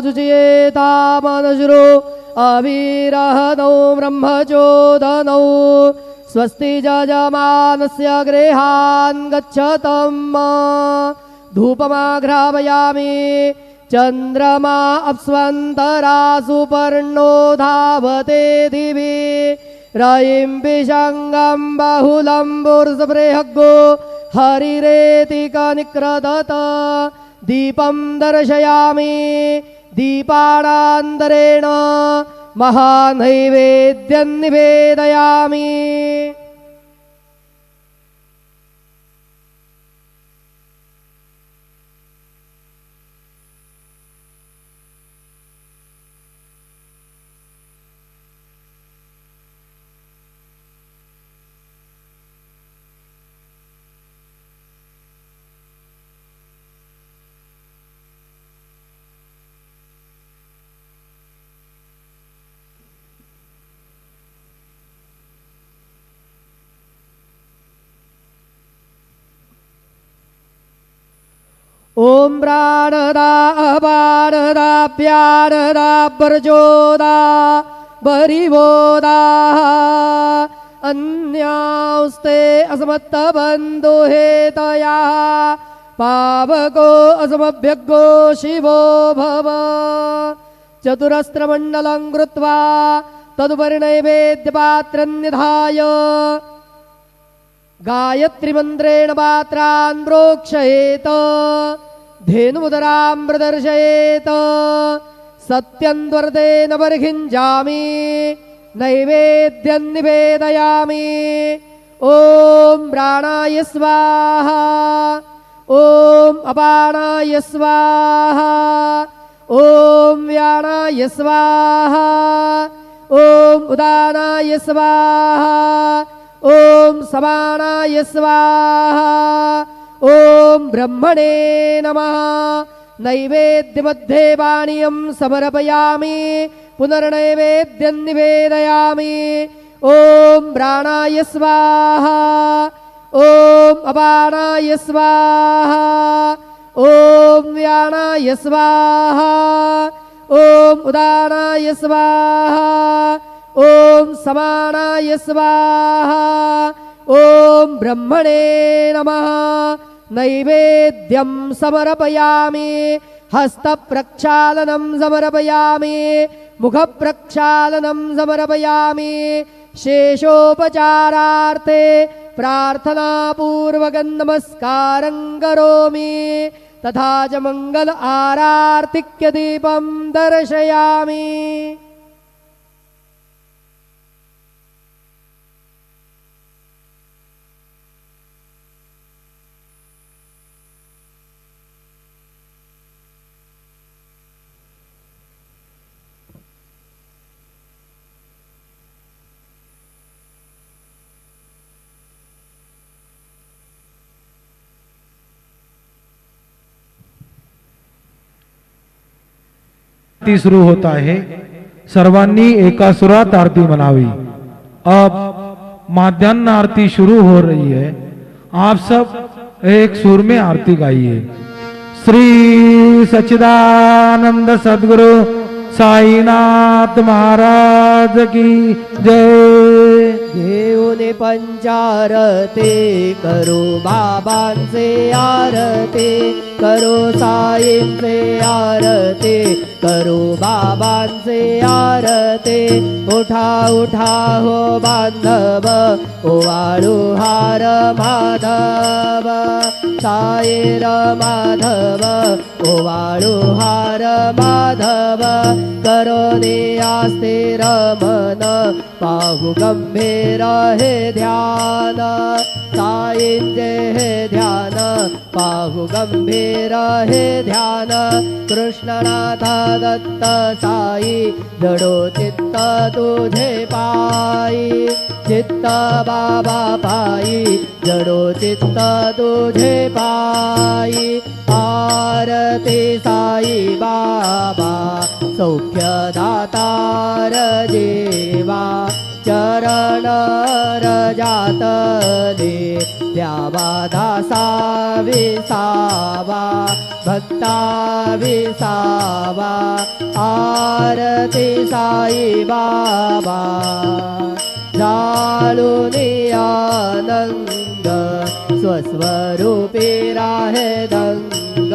जुजेतामनजुरो अविरहणौ ब्रह्मचोदनौ स्वस्ति जजमानस्य गृहान् गच्छतम् धूपमाघ्रापयामि चन्द्रमा अप्स्वन्तरासु पर्णो धावते दिवि रयिं विषङ्गं बहुलं बुर्सबृहग्गो हरिरेति कनिक्रदत दीपं दर्शयामि दीपानान्तरेण महानैवेद्यं निवेदयामि। ओम प्राणदा अपानदा प्यानदा वर्जोदा बरिवोदा अन्यास्ते असमत्तबन्धो हेतया पावको असमभ्यग्गो शिवो भव चतुरस्त्रमण्डलं कृत्वा तदुपरि नैवेद्यपात्रं निधाय गायत्री मंत्रेण पात्रान् प्रोक्षयेत धेनुमुदरां प्रदर्शयेत सत्यन्वर्तेन बर्हिञ्जामि नैवेद्यं निवेदयामि। ओम प्राणाय स्वाहा ओम अपानाय स्वाहा ओम व्यानाय स्वाहा ओम उदानाय स्वाहा ओम समानाय स्वाहा ओम ब्रह्मणे नमः। नैवेद्यमध्ये पानीयं समर्पयामि पुनर्नैवेद्यं निवेदयामि। ओम प्राणाय स्वाहा ओम अपानाय स्वाहा ओम व्यानाय स्वाहा ओम उदानाय स्वाहा ओम समानाय स्वाहा ओम ब्रह्मणे नमः। नैवेद्यं समर्पयामि हस्तप्रक्षालनं समर्पयामि मुखप्रक्षालनं समर्पयामि शेषोपचारार्थे प्रार्थनापूर्वकं नमस्कारं करोमि तथा च मंगल आरार्तिक्य दीपं दर्शयामि। आरती शुरू होता है। सर्वांनी एका सुरात आरती म्हणावी। अब माध्यान्ह आरती शुरू हो रही है। आप सब एक सुर में आरती गाइए। श्री सच्चिदानंद सद्गुरु साईनाथ महाराज की जय। देवने पंचारती करो बाबांचे आरती करो साईंचे आरती करो बाबांचे आरती। उठा उठा हो बांधव ओवाळू हार माधव साईर माधव ओवाळू हार माधव करो नियास्ते रमन पाहु गंभीर हे ध्यान साईंचे हे ध्यान पाहु गंभीर हे ध्यान। कृष्णनाथ दत्त साई जडो चित्त तुझे पायी चित्त बाबा पायी जडो चित्त तुझे पायी। आरती साई बाबा सौख्यदातार जीवा चरण रजातले द्यावा दासा विसावा भक्ता विसावा आरती साई बाबा जाळूनी आनंद स्वस्वरूपी राहे दंग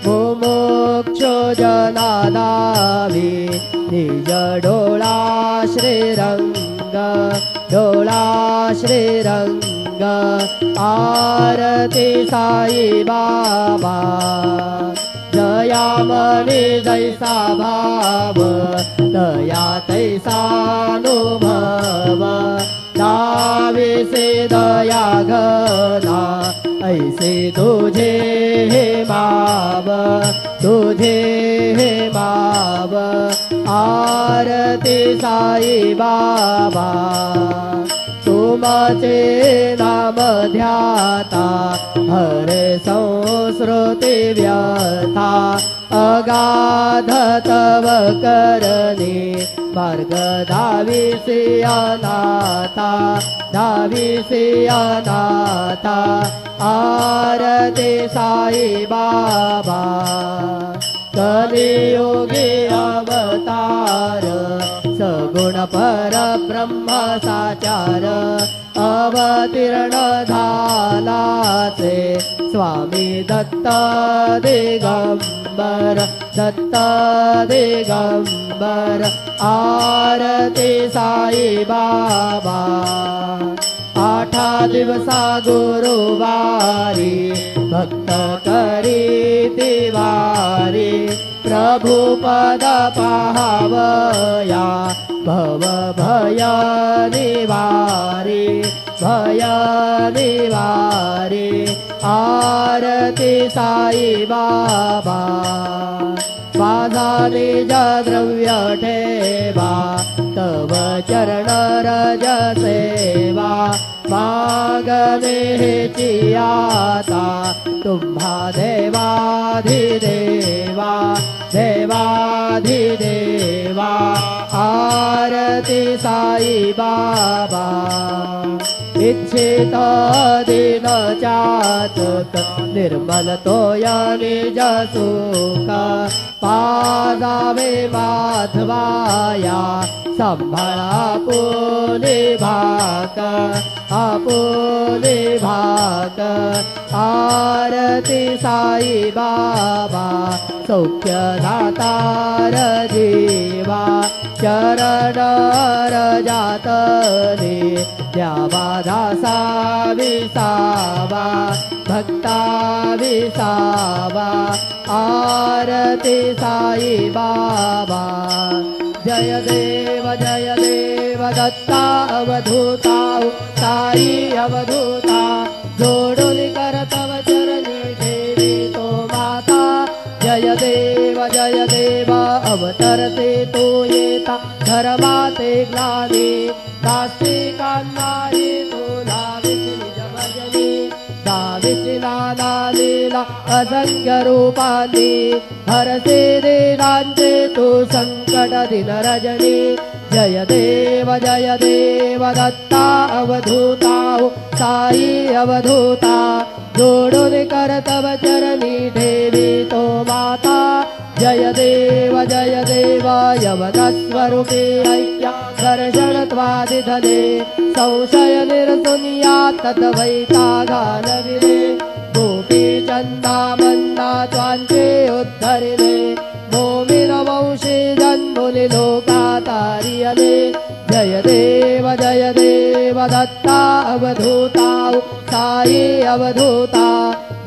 मुमुक्ष जनादावी निज डोळा श्रीरंग डोळा श्रीरंग आरती साई बाबा जयामनी जैसा भाव दया तैसानुभव नाविसे दया घना ऐसे तुझे हे माव तुझे हे माव आरती साई बाबा तुमचे नाम ध्याता हरे संस्कृती व्यथा अगाध तव करणे मार्ग धाविसी अनाथा धाविसी अनाथा आरती साई बाबा कलियुगी अवतार सगुण परब्रह्म साचार अवतीर्ण झालाचे स्वामी दत्त दिगंबर दत्त दिगंबर आरती साई बाबा आठा दिवसा गुरुवारी भक्त करी तिवारी प्रभु पद पाहावया भव भय निवारी भय निवारी आरती साई बाबा माझा निज द्रव्य ठेवा तव चरण रज सेवा मागणे हेची आता तुम्हा देवाधिदेवा देवाधिदेवा आरती साई बाबा इच्छित दिन चातुत निर्मल तोय निज सुख पादावे माधवाया संभाळा आपुले भाक आपुले भाक आरती साई बाबा सौख्य दातार जीवा चरण रजातले द्यावा दासा विसावा भक्ता विसावा आरती साई बाबा जय देव दत्ता अवधूता साई अवधूता जोडून करतव चरणी ठेवी तो माता जय देव अवतरते तो येता धर्माते ग्लानी नास्तिकांनाही तुला विसनिज भजनी दाविसी नाना लीला असंख्य रूपांनी हरसे दीनांचे तू संकट दिन रजनी जय देव दत्ता अवधूता साई अवधूता जोडून करतव चरणी ठेवी तो माता जय देव यवनस्वरूपी ऐक्या दर्शन त्वादिधने संशय निर्सुनिया तद्वैतागानविने गोपी चंदा मन्ना त्वांचे उद्धरिणे मोमिन वंशी जन्मुनि लोकातारियने जय देव दत्ता अवधूता साई अवधूता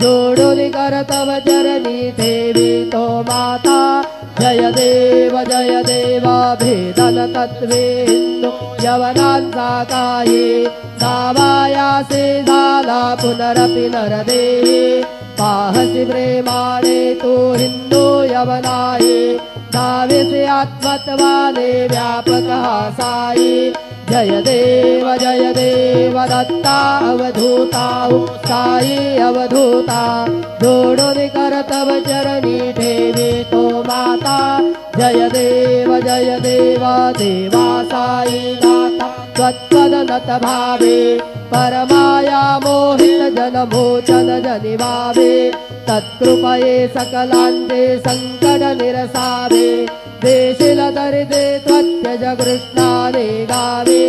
जोडून करतव चरणी ठेवी तो माता जय देव भेदन तत्वे हिंदू यवनांचा काही नावायासे झाला पुनरपि नरदेही पाहसी प्रेमाने तू हिंदू यवनाही नावेसे आत्मत्वाने व्यापक हा साई जय देव दत्ता अवधूता साई अवधूता जोडून करतव चरणी ठेवी तो माता जय देव देवा साई नाथा त्वत्पद नत भावे परमाया मोहित जनमोचन जनिवावे तत्कृपये सकलांते संकट निरसावे देशिल दरिदे त्वत्यज कृष्णाने गावे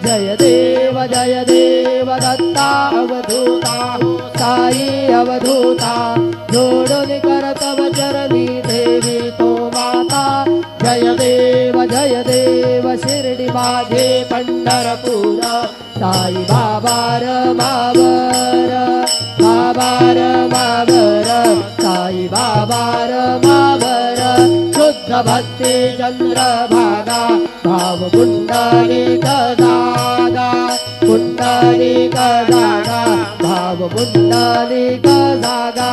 जय देव दत्ता अवधूता साई अवधूता जोडून करतव चरणी देवी तो माता जय देव शिर्डी माझे पंढरपूर साई बाबार मावर बाबार मावर साई बाबार मावर शुद्ध भक्ती चंद्रभागा भाव पुंडलिक दादा पुंडलिक दादा भाव पुंडलिक जागा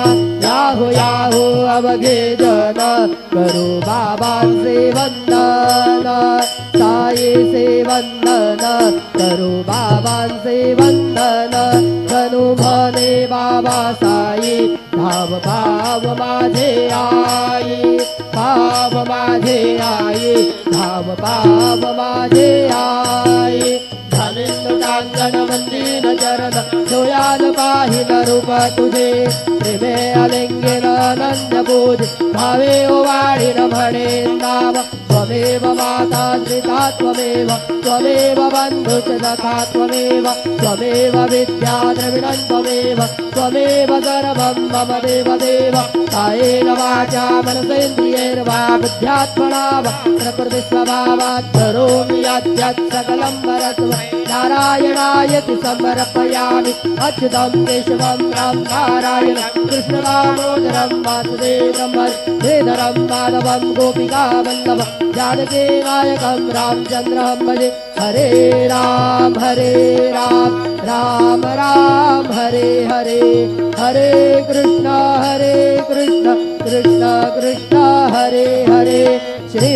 याहू अवघे जन करू बाबांचे वंदन साईचे वंदन करू बाबांचे वंदन जणू म्हणे बाबा साई भाव भाव माझे आई भाव माझे आई भाव भाव माझे आई कांगण मंदिर चरण सोयाल पाहिन रूप तुझे प्रेमे अलिंगन नंद पूज भावे ओवाळीन म्हणे नाम त्वमेव माता त्रिता त्वमेव बंधुच सखा त्वमेव विद्या द्रविणं त्वमेव सर्वं मम देव कायेन वाचा मनसेन्द्रियैर्वा बुद्ध्यात्मना वा प्रकृतिस्वभावात् करोमि यद्यत् सकलं परस्मै नारायणायति समर्पयामि अच्युतं केशवं राम नारायण कृष्णदामोदरं वासुदेवं श्रीधरं माधवं गोपिकावल्लभं जानकी नायकं रामचन्द्रं भजे हरे राम राम राम हरे हरे हरे कृष्ण कृष्ण कृष्ण हरे हरे श्री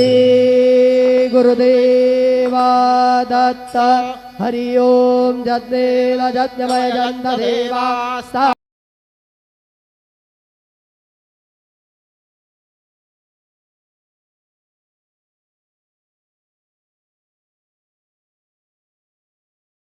गुरुदेवा दत्त हरि ओम जज्ञेन जज्ञमय जन्मदेवा